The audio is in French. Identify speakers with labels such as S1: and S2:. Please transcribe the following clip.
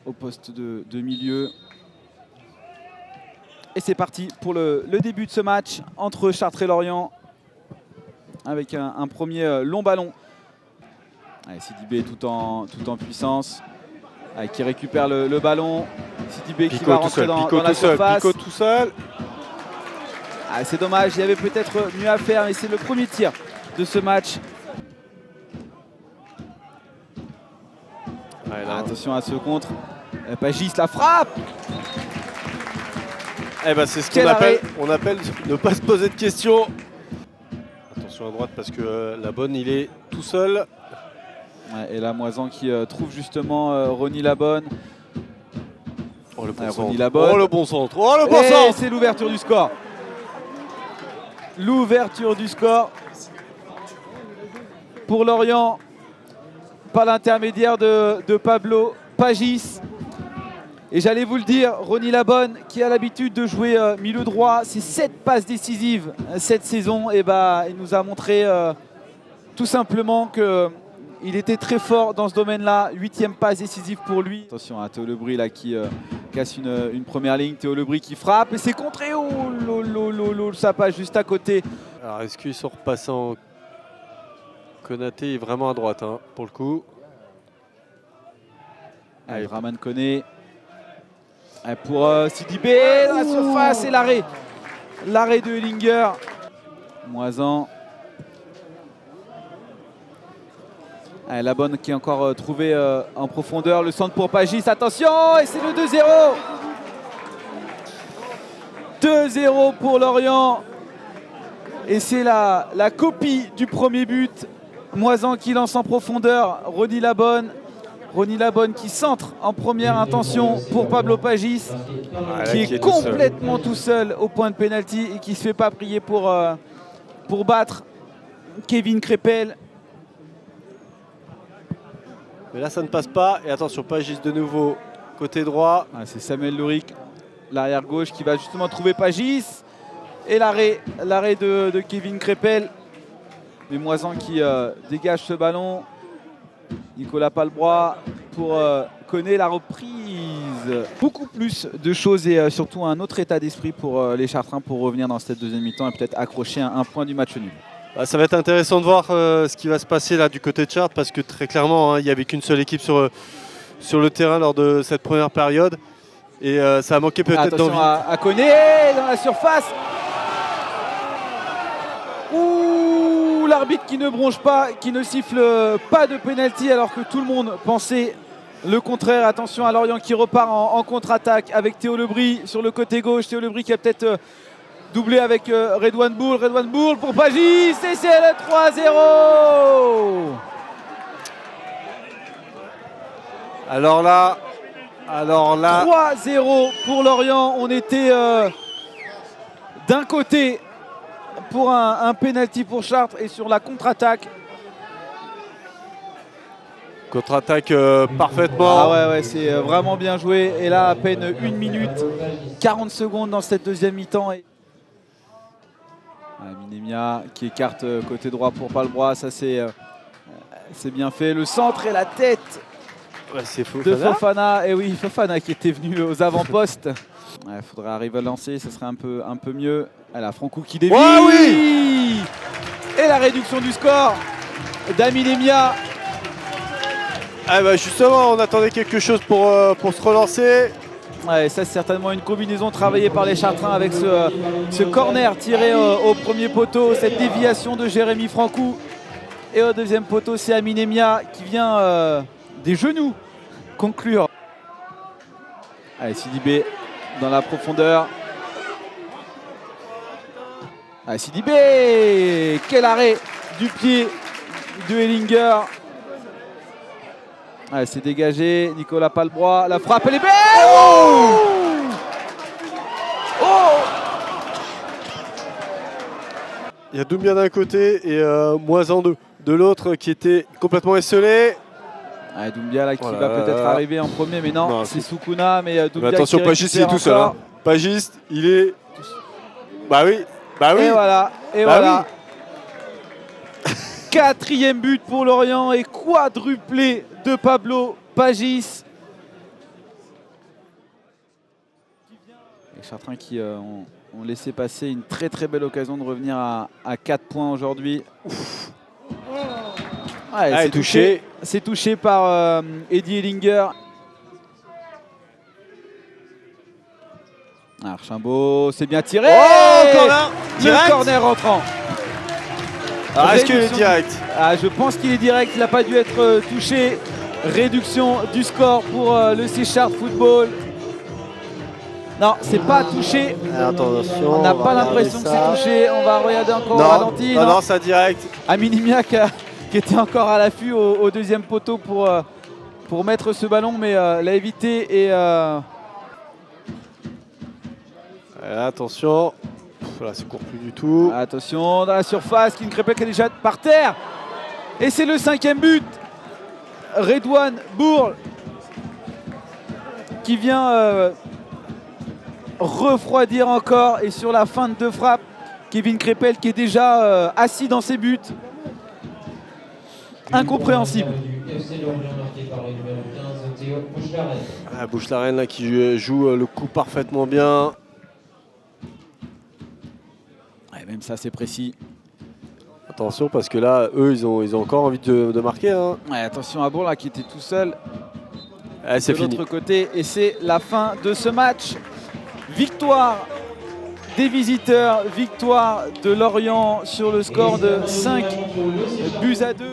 S1: au poste de milieu. Et c'est parti pour le début de ce match entre Chartres et Lorient avec un premier long ballon. Allez, Sidibé tout en puissance, qui récupère le ballon. Sidibé qui va rentrer dans la surface.
S2: Pico tout seul.
S1: C'est dommage, il y avait peut-être mieux à faire, mais c'est le premier tir de ce match. Attention à ce contre. Pagis la frappe.
S2: C'est ce qu'on appelle ne pas se poser de questions. Attention à droite parce que Labonne il est tout seul.
S1: Et là Moisan qui trouve justement Ronny Labonne.
S2: Oh le bon centre.
S1: Ronny Labonne.
S2: Oh le bon centre. Oh le bon centre.
S1: C'est l'ouverture du score. L'ouverture du score pour Lorient par l'intermédiaire de Pablo Pagis. Et j'allais vous le dire, Ronny Labonne qui a l'habitude de jouer milieu droit, c'est 7 passes décisives cette saison. Et il nous a montré tout simplement qu'il était très fort dans ce domaine-là. 8e passe décisive pour lui. Attention à Théo Lebris là, qui casse une première ligne. Théo Lebris qui frappe et c'est contré. Oh, ça passe juste à côté.
S2: Alors est-ce qu'ils sont repassants? Konaté est vraiment à droite pour le coup.
S1: Raman Koné. Pour Sidibé dans la surface et l'arrêt. L'arrêt de Hellinger. Moisan. Labonne qui est encore trouvé en profondeur. Le centre pour Pagis. Attention, et c'est le 2-0. 2-0 pour Lorient. Et c'est la copie du premier but. Moisan qui lance en profondeur. Ronny Labonne. Ronny Labonne qui centre en première intention pour Pablo Pagis, qui est complètement tout seul au point de pénalty et qui ne se fait pas prier pour battre Kevin Crépel.
S2: Mais là ça ne passe pas. Et attention, Pagis de nouveau côté droit.
S1: C'est Samuel Louric, l'arrière gauche, qui va justement trouver Pagis. Et l'arrêt de Kevin Crépel. Mais Moisan qui dégage ce ballon. Nicolas Palbrois pour connaître la reprise. Beaucoup plus de choses et surtout un autre état d'esprit pour les Chartrains pour revenir dans cette deuxième mi-temps et peut-être accrocher un point du match nul.
S2: Ça va être intéressant de voir ce qui va se passer là du côté de Chartres parce que très clairement il n'y avait qu'une seule équipe sur le terrain lors de cette première période et ça a manqué peut-être d'envie.
S1: Attention à Koné dans la surface. L'arbitre qui ne bronche pas, qui ne siffle pas de pénalty alors que tout le monde pensait le contraire. Attention à Lorient qui repart en contre-attaque avec Théo Lebris sur le côté gauche. Théo Lebris qui a peut-être doublé avec Redouane Boul. Redouane Boul pour Pagis et c'est le 3-0.
S2: Alors là
S1: 3-0 pour Lorient. On était d'un côté pour un pénalty pour Chartres et sur la contre-attaque.
S2: Contre-attaque parfaitement.
S1: C'est vraiment bien joué. Et là, à peine 1 minute 40 secondes dans cette deuxième mi-temps. Minemia qui écarte côté droit pour Palbrois. Ça, c'est bien fait. Le centre et la tête de Fofana. Et oui, Fofana qui était venu aux avant-postes. Il faudrait arriver à lancer, ça serait un peu mieux. Franco qui dévie. Oui. Et la réduction du score d'Aminemia.
S2: Justement, on attendait quelque chose pour se relancer.
S1: Ça c'est certainement une combinaison travaillée par les Chartrains avec ce corner tiré au premier poteau, cette déviation de Jérémy Francou. Et au deuxième poteau, c'est Aminemia qui vient des genoux conclure. Sidibé dans la profondeur. Sidibé, quel arrêt du pied de Hellinger. C'est dégagé, Nicolas Palbrois, la frappe, elle est belle.
S2: Il y a Doumbia d'un côté et Moisan de l'autre qui était complètement esselé.
S1: Doumbia là qui va peut-être arriver en premier, mais non c'est Soukouna. Mais Doumbia
S2: attention, Pagis il est tout seul. Pagis, il est... Bah oui.
S1: Et voilà. Oui. 4e but pour Lorient et quadruplé de Pablo Pagis. Les Chartrains qui ont laissé passer une très très belle occasion de revenir à 4 points aujourd'hui. Ouais,
S2: c'est touché.
S1: C'est touché par Eddie Ellinger. Archambault, c'est bien tiré.
S2: Corner
S1: Le corner rentrant.
S2: Est-ce qu'il est direct?
S1: Je pense qu'il est direct, il n'a pas dû être touché. Réduction du score pour le C-Sharp Football. Non, c'est pas touché.
S2: Attention,
S1: on n'a pas l'impression que c'est touché. On va regarder encore au ralenti.
S2: Non, c'est direct.
S1: Aminimia qui était encore à l'affût au deuxième poteau pour mettre ce ballon, mais l'a évité. Et
S2: attention. Voilà, ça court plus du tout.
S1: Attention dans la surface, Kim Krepel qui est déjà par terre. Et c'est le 5e but. Redouane Bourle qui vient refroidir encore. Et sur la fin de 2 frappes, Kevin Krepel qui est déjà assis dans ses buts. Incompréhensible.
S2: Bouche-Larène là qui joue le coup parfaitement bien.
S1: Ouais, même ça c'est précis.
S2: Attention parce que là, eux, ils ont encore envie de marquer. Hein.
S1: Ouais, attention à Bourg là qui était tout seul
S2: c'est
S1: de
S2: fini.
S1: l'autre côté. Et c'est la fin de ce match. Victoire des visiteurs, victoire de Lorient sur le score de 5 buts à 2.